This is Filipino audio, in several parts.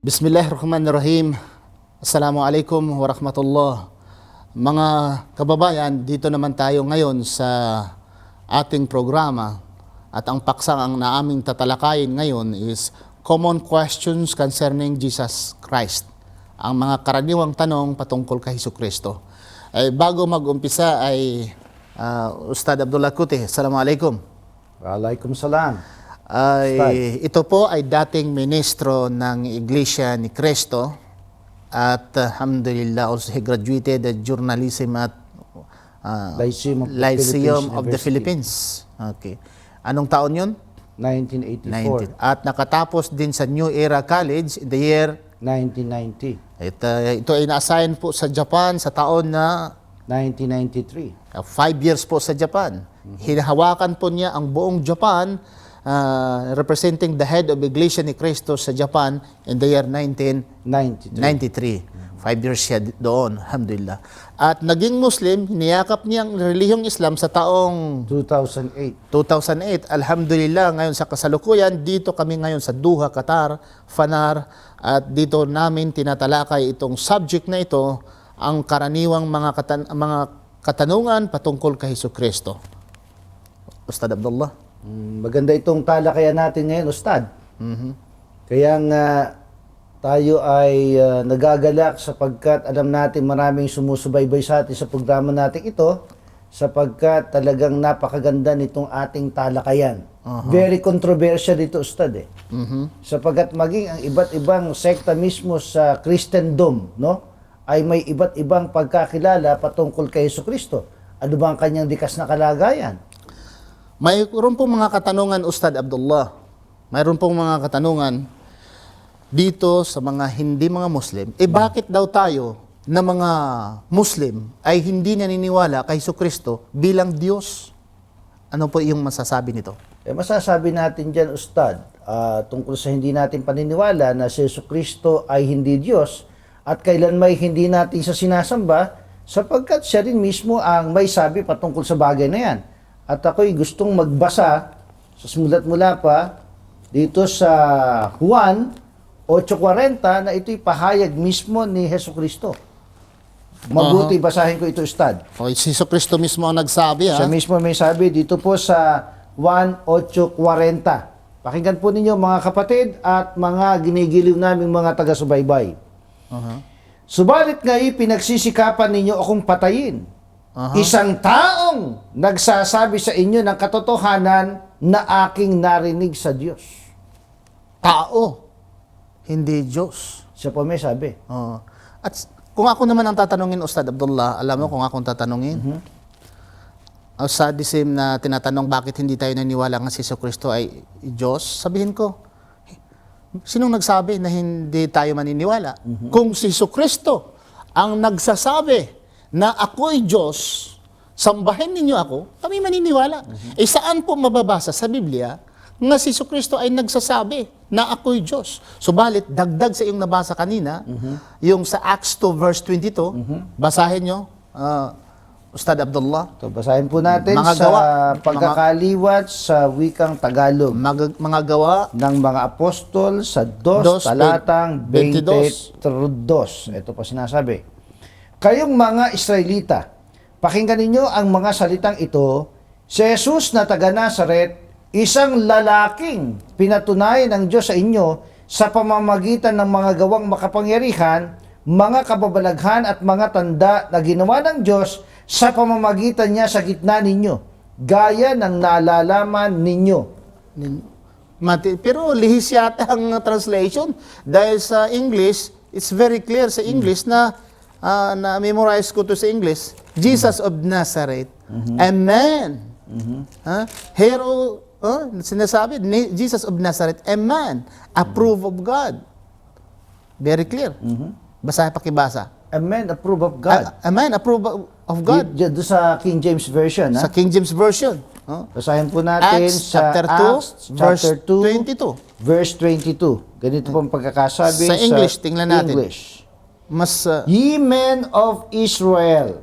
Bismillahirrahmanirrahim. Assalamualaikum warahmatullah. Mga kababayan, dito naman tayo ngayon sa ating programa at ang paksang na aming tatalakayin ngayon is Common Questions Concerning Jesus Christ. Ang mga karaniwang tanong patungkol kay Hesukristo. Bago mag-umpisa ay Ustad Abdullah Kuti, Assalamualaikum. Waalaikumsalam. Ito po ay dating ministro ng Iglesia ni Cristo at alhamdulillah also he graduated at journalism at Lyceum of the Philippines. Okay. Anong taon yun? 1984. At nakatapos din sa New Era College in the year 1990. Ito ay na-assign po sa Japan sa taon na 1993. 5 years po sa Japan. Hinahawakan po niya ang buong Japan, representing the head of Iglesia ni Cristo sa Japan in the year 1993. 5 years siya doon, alhamdulillah. At naging Muslim, niyakap niya ang relihiyong Islam sa taong 2008. Alhamdulillah, ngayon sa kasalukuyan, dito kami ngayon sa Doha, Qatar, Fanar, at dito namin tinatalakay itong subject na ito, ang karaniwang mga katanungan patungkol kay Hesukristo. Ustad Abdullah. Maganda itong talakayan natin ngayon, Ustad. Kaya nga tayo ay nagagalak sapagkat alam natin maraming sumusubaybay sa atin sa programa natin ito sapagkat talagang napakaganda nitong ating talakayan. Very controversial dito, Ustad. Sapagkat maging ang iba't ibang sekta mismo sa Christendom, no, ay may iba't ibang pagkakilala patungkol kay Hesukristo. Ano ba ang kanyang likas na kalagayan? Mayroon pong mga katanungan, Ustad Abdullah. Mayroon pong mga katanungan dito sa mga hindi mga Muslim. Bakit daw tayo na mga Muslim ay hindi naniniwala kay Hesukristo bilang Diyos? Ano po yung masasabi nito? Masasabi natin dyan, Ustad, tungkol sa hindi natin paniniwala na si Hesukristo ay hindi Diyos at kailan may hindi natin sa sinasamba sapagkat siya rin mismo ang may sabi patungkol sa bagay na yan. At ako'y gustong magbasa sa simulat mula pa dito sa Juan 8:40 na ito'y pahayag mismo ni Hesukristo. Mabuti basahin ko ito, Ustad. Si Hesukristo mismo ang nagsabi, ha? Siya mismo may sabi dito po sa Juan 8:40. Pakinggan po ninyo mga kapatid at mga ginigiliw naming mga taga-subaybay. Subalit nga'y pinagsisikapan ninyo akong patayin. Isang taong nagsasabi sa inyo ng katotohanan na aking narinig sa Diyos. Tao, hindi Diyos. Siya po may sabi. At kung ako naman ang tatanungin, Ustad Abdullah, alam mo kung akong tatanungin? Ang sadism na tinatanong bakit hindi tayo naniwala nga si Hesukristo ay Diyos, sabihin ko, sinong nagsabi na hindi tayo maniniwala? Kung si Hesukristo ang nagsasabi na ako'y Diyos, sambahin ninyo ako, kami maniniwala. Saan po mababasa sa Biblia na si Hesukristo ay nagsasabi na ako'y Diyos? Subalit, dagdag sa iyong nabasa kanina, yung sa Acts 2 verse 22, basahin nyo, Ustad Abdullah. So, basahin po natin mga sa gawa, pagkakaliwat sa wikang Tagalog. Mga gawa ng mga apostol sa 2 2, talatang 22. Ito po sinasabi. Kayong mga Israelita, pakinggan ninyo ang mga salitang ito. Si Jesus na taga Nazaret, isang lalaking pinatunayan ng Diyos sa inyo sa pamamagitan ng mga gawang makapangyarihan, mga kababalaghan at mga tanda na ginawa ng Diyos sa pamamagitan niya sa gitna ninyo, gaya ng nalalaman ninyo. Pero lihis yata ang translation dahil sa English, it's very clear sa English na-memorize ko to sa English, Jesus of Nazareth, a man. Hero, sinasabi, Jesus of Nazareth, a man, approved of God. Very clear. Basahin, pakibasa. A man approved of God. A man approved of God. Doon sa King James Version. Sa King James Version. Basahin po natin Acts sa chapter 2, Acts chapter 2, 22. verse 22. Ganito pong pagkakasabi Sa English, tingnan natin. English. Mas Ye men of Israel,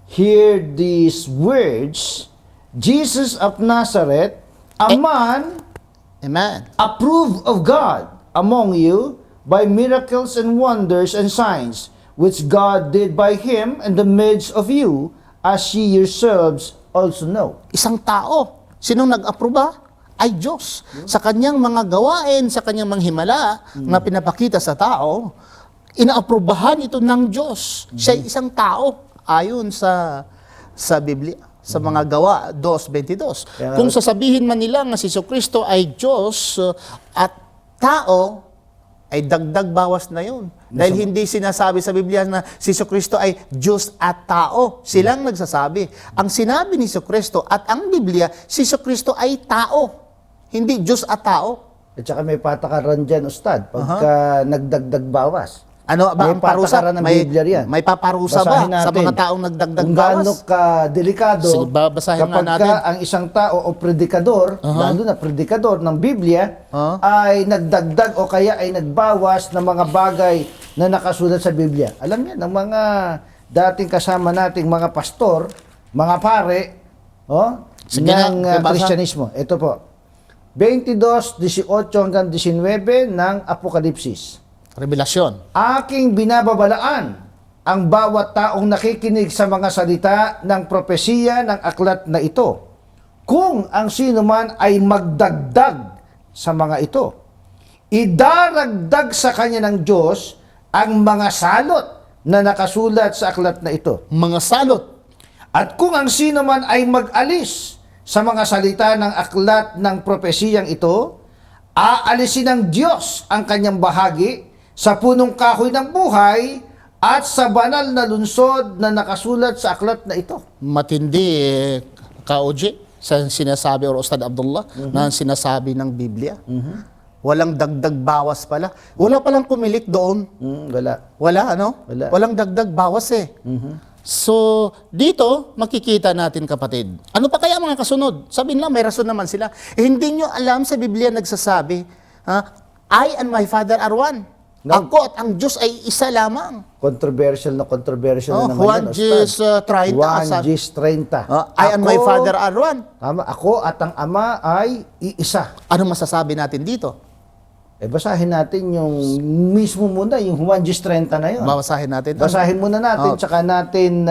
hear these words, Jesus of Nazareth, a man Amen. approved of God among you, by miracles and wonders and signs, which God did by him in the midst of you, as ye yourselves also know. Isang tao. Sinong nag-aproba? Ay Diyos. Sa kanyang mga gawain, sa kanyang mga himala na pinapakita sa tao, inaaprubahan ito ng Diyos. Siya ay isang tao ayon sa Biblia. Sa mga gawa 2:22. Kaya- Kung sasabihin man nila nga si Jesucristo ay Diyos at tao, ay dagdag bawas na yun. Dahil hindi sinasabi sa Biblia na si Jesucristo ay Diyos at tao. Silang nagsasabi. Ang sinabi ni Jesucristo at ang Biblia, si Jesucristo ay tao. Hindi Diyos at tao. At saka may patakaran dyan, Ustad, pagka nagdagdag bawas. Ano ba May ang parusa? patakaran ng Biblia riyan. May paparusa ba Basahin sa natin. mga taong nagdagdag Kung gaano bawas? ka delikado Sige, babasahin nga kapag natin. ka ang isang tao o predikador, lalo na predikador ng Biblia, ay nagdagdag o kaya ay nagbawas ng mga bagay na nakasulat sa Biblia. Alam niya, ng mga dating kasama nating mga pastor, mga pare, Sige nga, ng ibasa. Kristyanismo. Ito po. 22:18 hanggang 19 ng Apokalipsis. Revelasyon. Aking binababalaan ang bawat taong nakikinig sa mga salita ng propesiya ng aklat na ito. Kung ang sino man ay magdagdag sa mga ito, idaragdag sa kanya ng Diyos ang mga salot na nakasulat sa aklat na ito. Mga salot. At kung ang sino man ay mag-alis sa mga salita ng aklat ng propesiyang ito, aalisin ng Diyos ang kanyang bahagi sa punong kahoy ng buhay at sa banal na lunsod na nakasulat sa aklat na ito. Matindi, Ka-OJ, sa sinasabi or Ustad Abdullah, na sinasabi ng Biblia. Walang dagdag bawas pala. Wala palang kumilik doon. Wala. Wala, ano? Wala. Walang dagdag bawas eh. So, dito, makikita natin kapatid. Ano pa kaya mga kasunod? Sabihin lang, may rason naman sila. Hindi nyo alam sa Biblia nagsasabi, I and my Father are one. No. Ako at ang Diyos ay isa lamang. Controversial na naman Juan yan, Gis, Ustad. 30. Juan sabi, Gis 30. I and my Father are one. Tama, ako at ang Ama ay iisa. Ano masasabi natin dito? Basahin natin yung mismo muna, yung Juan Gis 30 na yun. Babasahin natin. Basahin muna natin, tsaka natin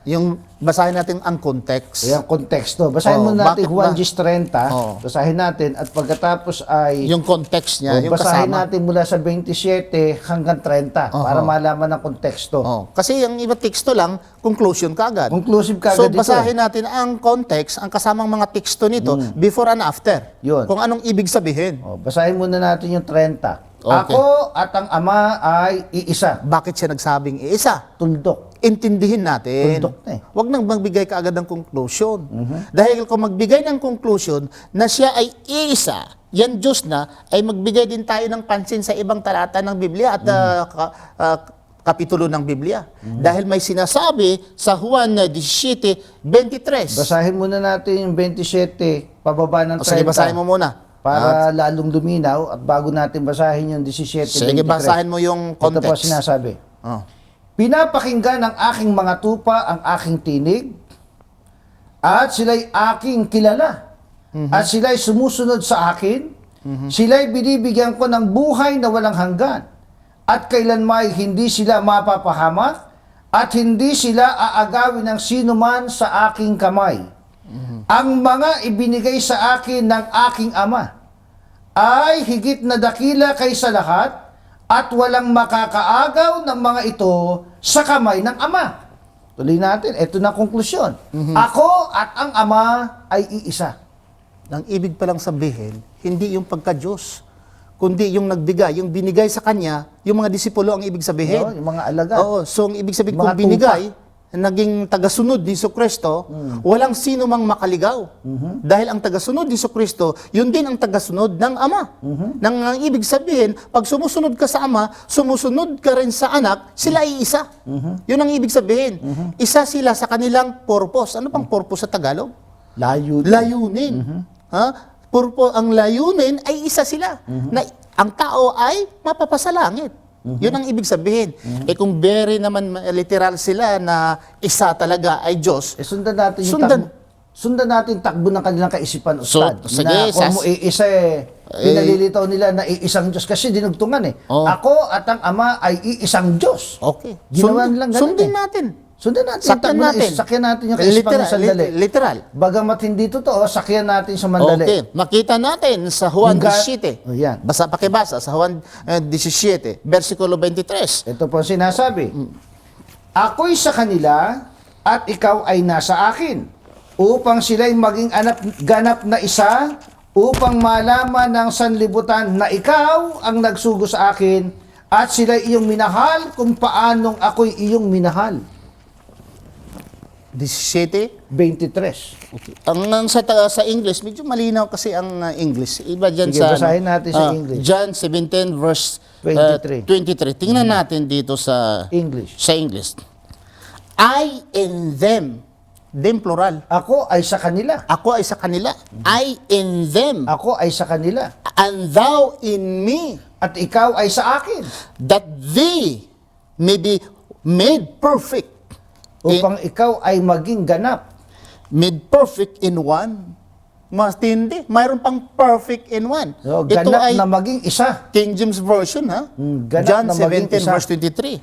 Yung basahin natin ang context. yung konteksto. Basahin Oh, muna natin bakit Juan ba? Gis 30. Oh. Basahin natin at pagkatapos ay Yung context niya, yung basahin kasama. natin mula sa 27 hanggang 30 para malaman ang konteksto. Oh, kasi yung iba teksto lang, conclusion kagad. Conclusive kagad So ito, basahin natin ang context, ang kasamang mga teksto nito, before and after. Yun. Kung anong ibig sabihin. Basahin muna natin yung 30. Okay. Ako at ang Ama ay iisa. Bakit siya nagsabing iisa? Tuldok. Intindihin natin. Tuldok na eh. Huwag nang magbigay kaagad ng conclusion. Dahil kung magbigay ng conclusion na siya ay iisa, yan Diyos na, ay magbigay din tayo ng pansin sa ibang talata ng Biblia at kapitulo ng Biblia. Dahil may sinasabi sa Juan 17:23. Basahin muna natin yung 27 pababa ng 30. Sige, basahin mo muna. Para lalong luminaw at bago natin basahin yung 17, Sige, 23. basahin mo yung Ito po context. sinasabi. Oh. Pinapakinggan ng aking mga tupa ang aking tinig at sila'y aking kilala at sila'y sumusunod sa akin. Sila'y binibigyan ko ng buhay na walang hanggan at kailanmay hindi sila mapapahamak at hindi sila aagawin ng sinuman sa aking kamay. Ang mga ibinigay sa akin ng aking Ama ay higit na dakila kaysa lahat at walang makakaagaw ng mga ito sa kamay ng Ama. Tuloy natin, ito na konklusyon. Ako at ang Ama ay iisa. Ang ibig palang sabihin, hindi yung pagka-Diyos, kundi yung nagbigay, yung binigay sa Kanya, yung mga disipulo ang ibig sabihin. No, yung mga alaga. Oo, so ang ibig sabihin, Mga kung binigay, naging tagasunod ni Jesucristo, walang sino mang makaligaw. Dahil ang tagasunod ni Jesucristo, yun din ang tagasunod ng Ama. Nang ang ibig sabihin, pag sumusunod ka sa Ama, sumusunod ka rin sa anak, sila ay isa. Yun ang ibig sabihin. Isa sila sa kanilang purpose. Ano pang purpose sa Tagalog? Layunin. Ang layunin ay isa sila. Na ang tao ay mapapasalangit. Yun ang ibig sabihin. Kung very naman literal sila na isa talaga ay Diyos, Sundan natin yung sundan. sundan natin takbo ng kanilang kaisipan, Ustad. sige, na kung mo iisa pinalilitaw nila na iisang Diyos kasi dinugtungan eh. Oh. Ako at ang Ama ay iisang Diyos. Okay. Ginawa nilang ganun Sundin eh. natin. Sundan natin, Sakyan takbo natin. sakyan natin yung kaisipan ng sandali. Literal. Bagamat hindi totoo, sakyan natin sa mandali. Okay. Makita natin sa Juan Yung 17. Oh, yan. Pakibasa sa Juan 17, versikulo 23. Ito po ang sinasabi. Ako'y sa kanila at ikaw ay nasa akin, upang sila'y maging ganap na isa, upang malaman ng sanlibutan na ikaw ang nagsugo sa akin, at sila'y iyong minahal kung paanong ako'y iyong minahal. 17. 23. Okay. Sa English, medyo malinaw kasi ang English. Iba dyan Sige, sa... basahin natin sa English. John 17 verse 23. 23. Tingnan natin dito sa English. Sa English. I in them. Them plural. Ako ay sa kanila. Ako ay sa kanila. I in them. Ako ay sa kanila. And thou in me. At ikaw ay sa akin. That they may be made perfect. Upang ikaw ay maging ganap. Made perfect in one. Matindi. Mayroon pang perfect in one. So, Ito ganap ay na maging isa. King James Version, ha? Ganap John na maging 17 isa. verse 23.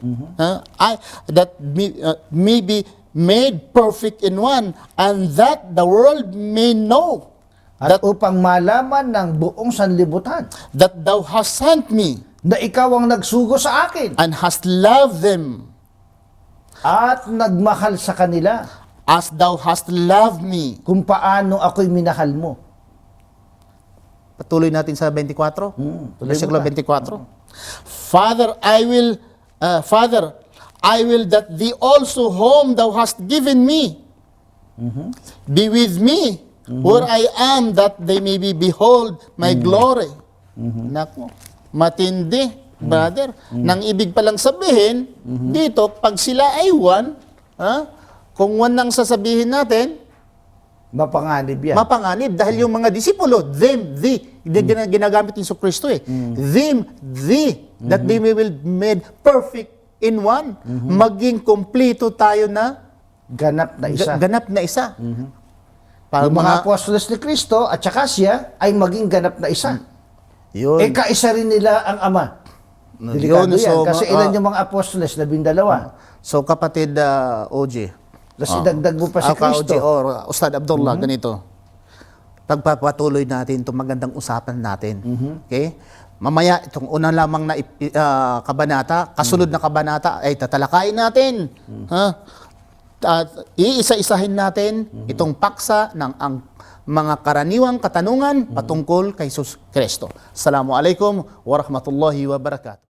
That may be made perfect in one, and that the world may know At upang malaman ng buong sanlibutan that thou hast sent me na ikaw ang nagsugo sa akin and hast loved them at nagmahal sa kanila as thou hast loved me. kung paano ako'y minahal mo. Patuloy natin sa 24. tuloy Versikulo mo 24. Father, I will that thee also whom thou hast given me be with me where I am, that they may behold my glory. Nako, matindi. Brother, nang ibig palang sabihin, dito, pag sila ay one, kung one nang sasabihin natin, Mapanganib yan. mapanganib. Dahil yung mga disipulo, them, thee, ginagamit ni Kristo eh. Them, thee, that they will made perfect in one. Maging kompleto tayo na Ganap na isa. ganap na isa. Para Yung mga apostoles ni Kristo at saka siya ay maging ganap na isa. yun. Kaisa rin nila ang Ama. Delikado Yun, yan. so, Kasi ilan yung mga apostoles? 12. So kapatid OJ, Tapos idagdag mo pa si OJ Kristo. or Ustad Abdullah, ganito. Pagpapatuloy natin itong magandang usapan natin. Okay? Mamaya, itong una lamang na kabanata, kasunod na kabanata, ay tatalakayin natin. At iisa-isahin natin itong paksa ng ang mga karaniwang katanungan patungkol kay Jesus Kristo. Assalamualaikum warahmatullahi wabarakatuh.